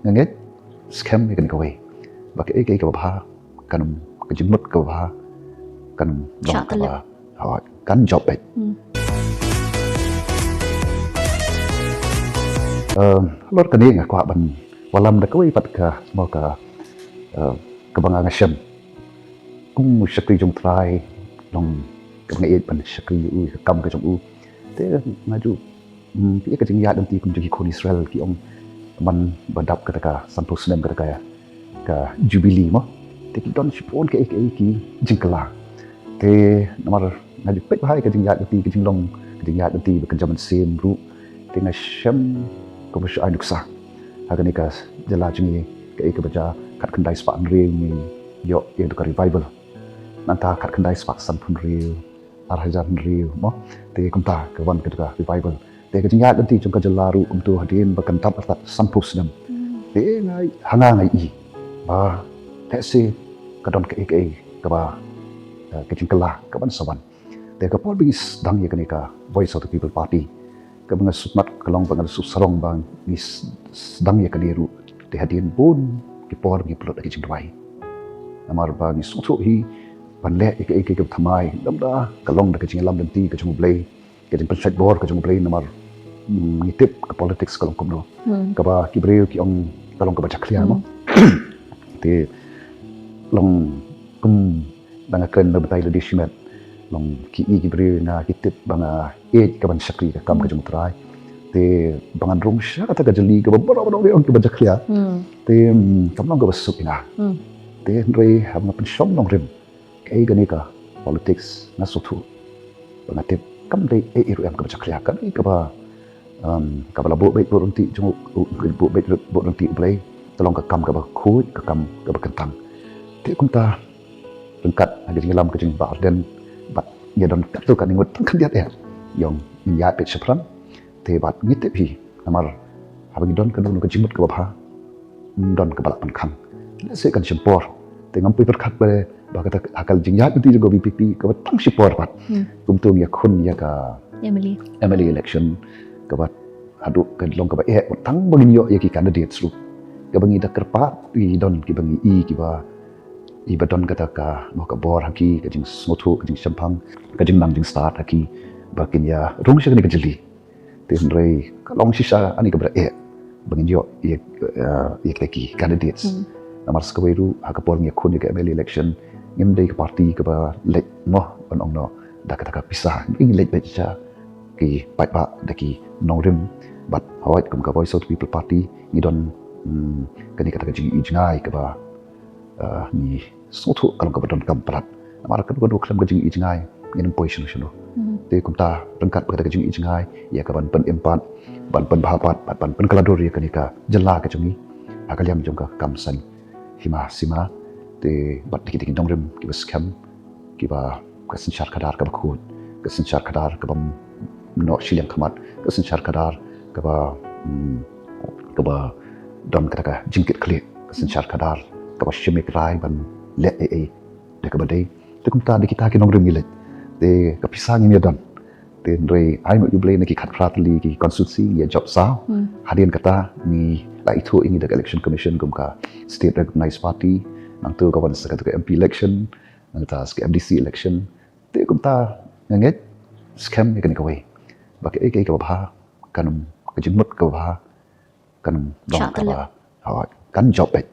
nganget scam kan kawai bak ke ba kanum kejimut ke ba kanum dong ka ba kan job bet lor kan ni ngakwa ban walam da kawai pat ka mau ka kebangang asyam kum syakri jong try long kebangang ban syakri u kam ka jong u te ngaju pi ka jing ya dam ti kum jong kon Israel ki ong man badap kata ka santo senem kata ka ka jubilee mo te ki don sipon ke ki jingkala te namar ngaju pek bahai ka jing ya dam ti ka jing long ka jing ya dam ti ka jaman sem ru te ngasham ko ba shay nuksa agani ka jala jingi ke baca kat kendai spak real ni yo yang tu revival nanta kat kendai spak sampun real arhajan real mo te kumta ke wan ke revival te ke jingat nanti jong ka jalaru tu hadin bakan tap atat sampus nam te ngai hanga ngai i ba te se ka don ke ba ke jingkala ka ban sawan te ka pol bis dang ye ka voice of the people party ka bang sutmat kalong bang susarong bang is dang ye ka diru te hadin pun ki por ki plot ki jingwai amar bang sutu hi ban le ke thamai dam da kalong da ka jinglam dam ti ka jung blai ke jing pensat bor ka jung blai namar ngitip ke politics kalong kumno kaba kibreu ki ong kalong ka baca clear mo te long kum danga kren na batai ladi shimet long ki kibreu na kitip banga ka ban sakri ka kam ka jung try te bangan rong sya kata ka jeli ka bora ong ka baca clear te kamlong ka basuk ina te ndrei ham na pensyom long rim kai gani ka politics na sotu banga tip kam dei iru am ka baca clear kan ka ba kalau buat baik buat nanti cuma buat baik buat nanti boleh tolong kekam ke bakut kekam ke bekentang dia kumta lengkat ada di dalam kejeng bar dan bat ya don tu kan ingat kan dia ya yang ya pet sepran te bat ngite pi amar habang don kan don kejimut ke bapa don ke balak penkam se kan sempor te ngampi berkat pada bakata akal jingya nanti juga BPP ke batang sempor bat kumtung ya kun ya ka Emily election kabat aduk ke long kabat tang bagi yo ya ki candidates lu ke bangi da kerpat i don ki bangi ki ba i badon kata ka mo ka bor haki ke jing smotu ke jing champang ke jing nang jing start haki bakin ya rung sya ni ke jeli tin rei ka long sisa ani ka bra bangi yo ya ki candidates namar skawai ru ha ka bor ngi khun ke MLA election ngim dei ka party ka ba lek no on no da kata ka pisah ngi lek ba cha ki pai ba daki nongrim bat hawait kum ka voice of the people party ni don kani kata jing ijngai ka ba ni sotu kalau ka don kam prat amar ka do klam ka jing ijngai ni position sino te kum ta rengkat ka jing ijngai ya ka ban pen empat ban pen bahapat ban pen kalador ya kani ka jela ka jungi akaliam jong ka kamsan hima sima te bat diki nongrim ki ba scam ki ba ka sinchar kadar ka ba khut ka sinchar kadar ka bam no shiliang khamat ka sinchar kadar ka ba don kata ka jingkit klik ka sinchar kadar ka ba shimik rai ban le de ka ba dei te kum ta de kita ki nongrim gilet te ka pisang ni don te ndrei ai no yublei na ki khat pratli ki constituency ya job sao hadian kata ni la itu ingi de election commission kum ka state recognized party nang tu ka ban sa ka MP election nang ta ka MDC election te kum ta nganget scam ni kan ka wei bak ka ba kanum kejimut ka ba kanum dong ka ba kan job bet